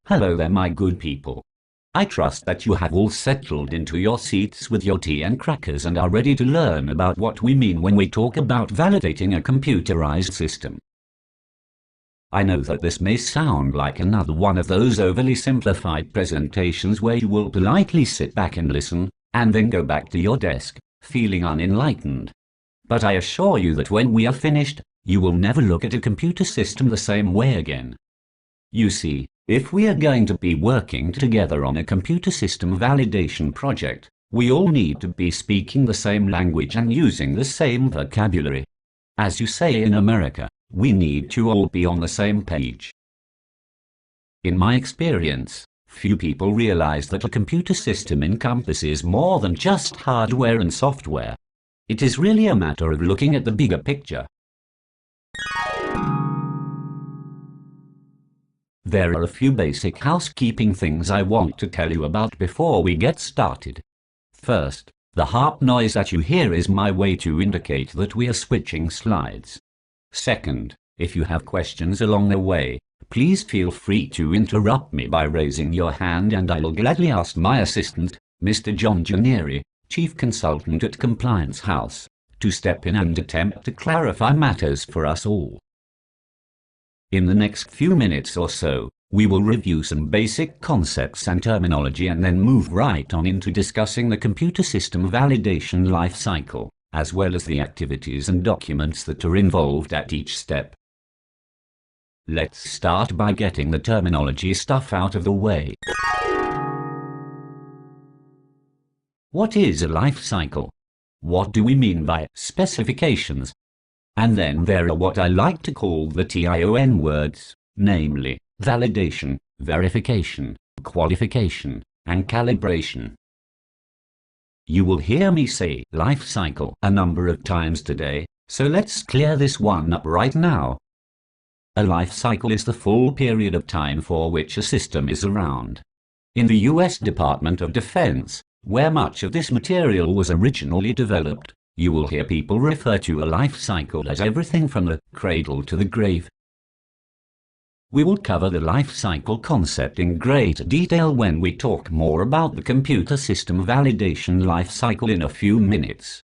Hello there, my good people. I trust that you have all settled into your seats with your tea and crackers and are ready to learn about what we mean when we talk about validating a computerized system. I know that this may sound like another one of those overly simplified presentations where you will politely sit back and listen, and then go back to your desk, feeling unenlightened. But I assure you that when we are finished, you will never look at a computer system the same way again. You see, if we are going to be working together on a computer system validation project, we all need to be speaking the same language and using the same vocabulary. As you say in America, we need to all be on the same page. In my experience, few people realize that a computer system encompasses more than just hardware and software. It is really a matter of looking at the bigger picture. There are a few basic housekeeping things I want to tell you about before we get started. First, the harp noise that you hear is my way to indicate that we are switching slides. Second, if you have questions along the way, please feel free to interrupt me by raising your hand and I will gladly ask my assistant, Mr. John Giannieri, Chief Consultant at Compliance House, to step in and attempt to clarify matters for us all. In the next few minutes or so, we will review some basic concepts and terminology and then move right on into discussing the computer system validation life cycle, as well as the activities and documents that are involved at each step. Let's start by getting the terminology stuff out of the way. What is a life cycle? What do we mean by specifications? And then there are what I like to call the TION words, namely, validation, verification, qualification, and calibration. You will hear me say life cycle a number of times today, so let's clear this one up right now. A life cycle is the full period of time for which a system is around. In the US Department of Defense, where much of this material was originally developed, you will hear people refer to a life cycle as everything from the cradle to the grave. We will cover the life cycle concept in great detail when we talk more about the computer system validation life cycle in a few minutes.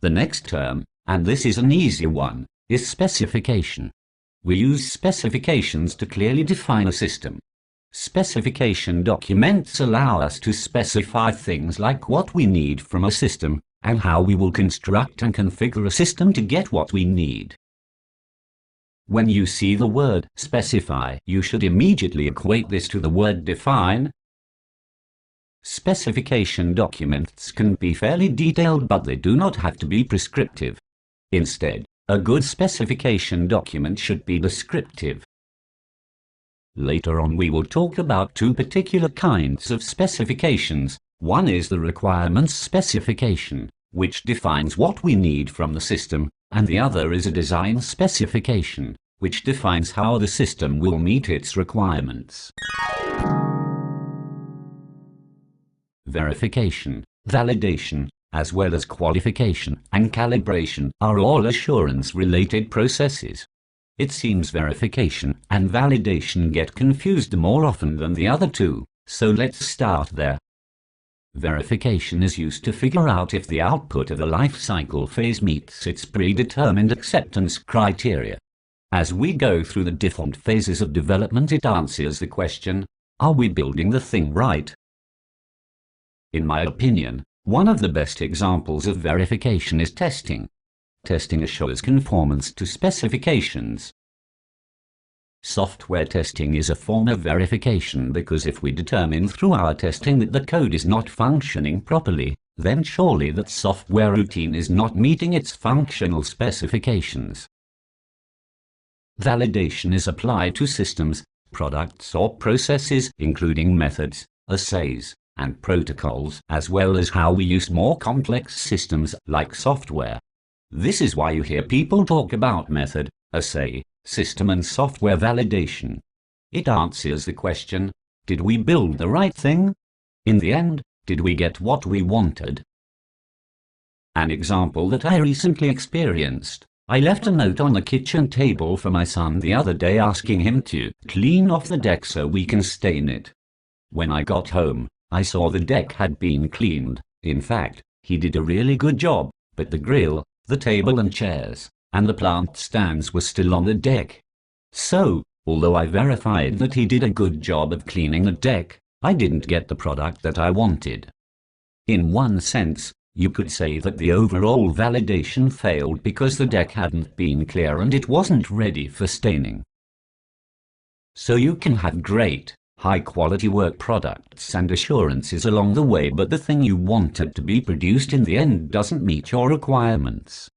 The next term, and this is an easy one, is specification. We use specifications to clearly define a system. Specification documents allow us to specify things like what we need from a system, and how we will construct and configure a system to get what we need. When you see the word specify, you should immediately equate this to the word define. Specification documents can be fairly detailed, but they do not have to be prescriptive. Instead, a good specification document should be descriptive. Later on we will talk about two particular kinds of specifications. One is the requirements specification, which defines what we need from the system, and the other is a design specification, which defines how the system will meet its requirements. Verification, validation, as well as qualification and calibration are all assurance-related processes. It seems verification and validation get confused more often than the other two, so let's start there. Verification is used to figure out if the output of a life cycle phase meets its predetermined acceptance criteria. As we go through the different phases of development, it answers the question, are we building the thing right? In my opinion, one of the best examples of verification is testing. Testing assures conformance to specifications. Software testing is a form of verification because if we determine through our testing that the code is not functioning properly, then surely that software routine is not meeting its functional specifications. Validation is applied to systems, products or processes, including methods, assays, and protocols, as well as how we use more complex systems like software. This is why you hear people talk about method, assay, system and software validation. It answers the question, did we build the right thing? In the end, did we get what we wanted? An example that I recently experienced, I left a note on the kitchen table for my son the other day asking him to clean off the deck so we can stain it. When I got home, I saw the deck had been cleaned. In fact, he did a really good job, but the grill, the table and chairs, and the plant stands were still on the deck. So, although I verified that he did a good job of cleaning the deck, I didn't get the product that I wanted. In one sense, you could say that the overall validation failed because the deck hadn't been clear and it wasn't ready for staining. So you can have great, high-quality work products and assurances along the way, but the thing you wanted to be produced in the end doesn't meet your requirements.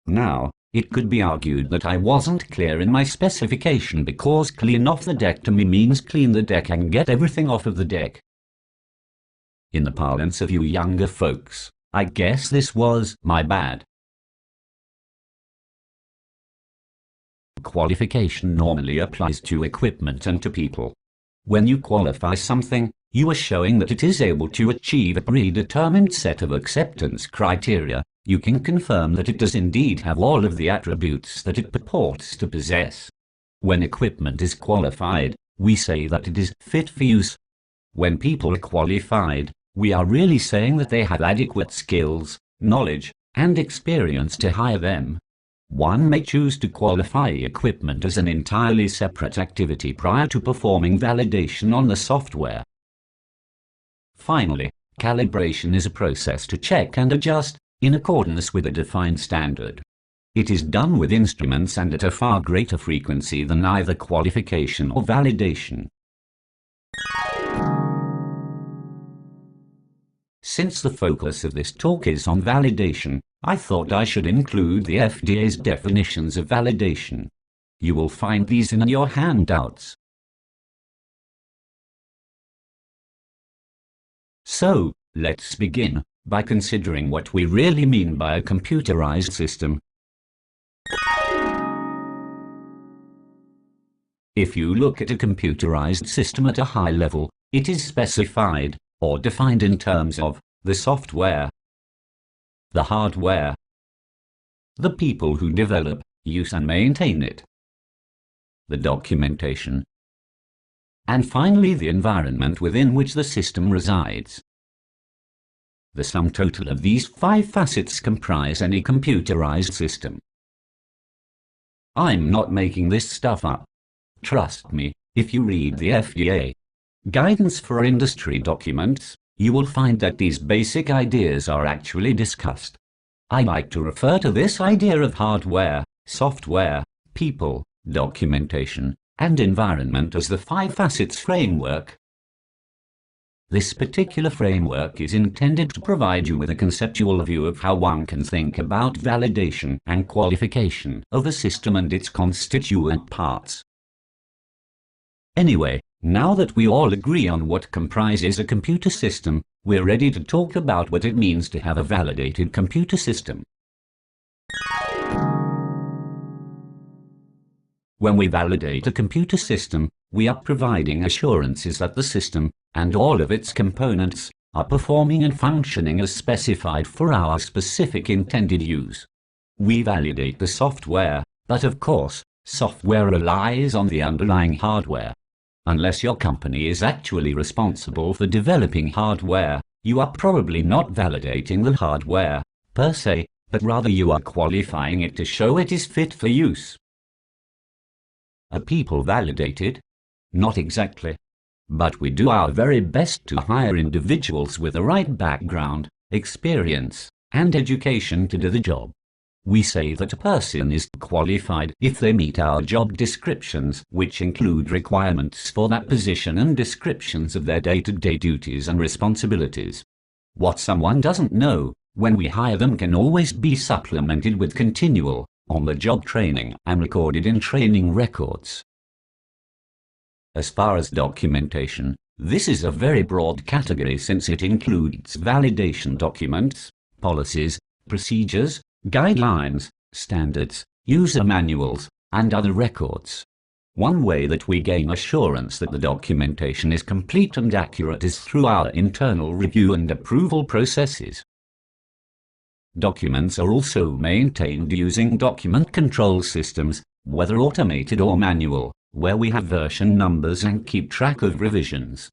Now, it could be argued that I wasn't clear in my specification because clean off the deck to me means clean the deck and get everything off of the deck. In the parlance of you younger folks, I guess this was my bad. Qualification normally applies to equipment and to people. When you qualify something, you are showing that it is able to achieve a predetermined set of acceptance criteria. You can confirm that it does indeed have all of the attributes that it purports to possess. When equipment is qualified, we say that it is fit for use. When people are qualified, we are really saying that they have adequate skills, knowledge, and experience to hire them. One may choose to qualify equipment as an entirely separate activity prior to performing validation on the software. Finally, calibration is a process to check and adjust in accordance with a defined standard. It is done with instruments and at a far greater frequency than either qualification or validation. Since the focus of this talk is on validation, I thought I should include the FDA's definitions of validation. You will find these in your handouts. So, let's begin by considering what we really mean by a computerized system. If you look at a computerized system at a high level, it is specified or defined in terms of the software, the hardware, the people who develop, use and maintain it, the documentation, and finally the environment within which the system resides. The sum total of these 5 facets comprise any computerized system. I'm not making this stuff up. Trust me, if you read the FDA Guidance for Industry documents, you will find that these basic ideas are actually discussed. I like to refer to this idea of hardware, software, people, documentation, and environment as the 5 facets framework. This particular framework is intended to provide you with a conceptual view of how one can think about validation and qualification of a system and its constituent parts. Anyway, now that we all agree on what comprises a computer system, we're ready to talk about what it means to have a validated computer system. When we validate a computer system, we are providing assurances that the system, and all of its components, are performing and functioning as specified for our specific intended use. We validate the software, but of course, software relies on the underlying hardware. Unless your company is actually responsible for developing hardware, you are probably not validating the hardware, per se, but rather you are qualifying it to show it is fit for use. Are people validated? Not exactly. But we do our very best to hire individuals with the right background, experience, and education to do the job. We say that a person is qualified if they meet our job descriptions, which include requirements for that position and descriptions of their day-to-day duties and responsibilities. What someone doesn't know when we hire them can always be supplemented with continual, on-the-job training and recorded in training records. As far as documentation, this is a very broad category since it includes validation documents, policies, procedures, guidelines, standards, user manuals, and other records. One way that we gain assurance that the documentation is complete and accurate is through our internal review and approval processes. Documents are also maintained using document control systems, whether automated or manual, where we have version numbers and keep track of revisions.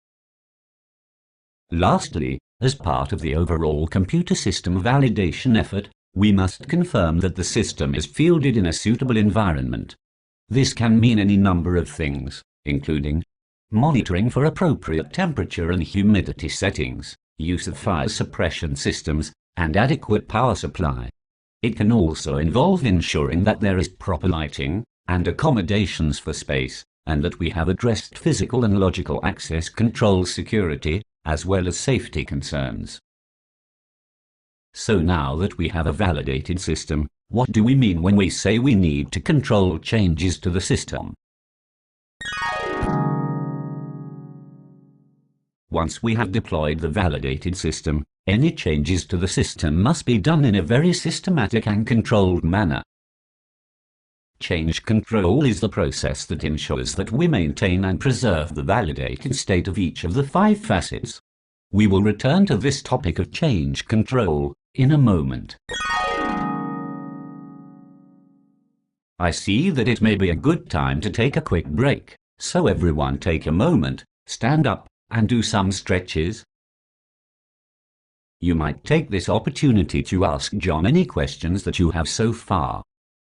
Lastly, as part of the overall computer system validation effort, we must confirm that the system is fielded in a suitable environment. This can mean any number of things, including monitoring for appropriate temperature and humidity settings, use of fire suppression systems, and adequate power supply. It can also involve ensuring that there is proper lighting and accommodations for space, and that we have addressed physical and logical access control security, as well as safety concerns. So now that we have a validated system, what do we mean when we say we need to control changes to the system? Once we have deployed the validated system, any changes to the system must be done in a very systematic and controlled manner. Change control is the process that ensures that we maintain and preserve the validated state of each of the 5 facets. We will return to this topic of change control in a moment. I see that it may be a good time to take a quick break, so everyone take a moment, stand up, and do some stretches. You might take this opportunity to ask John any questions that you have so far.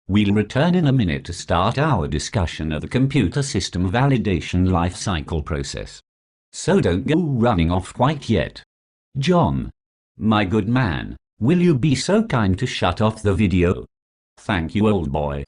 We'll return in a minute to start our discussion of the computer system validation lifecycle process. So don't go running off quite yet. John, my good man, will you be so kind to shut off the video? Thank you, old boy.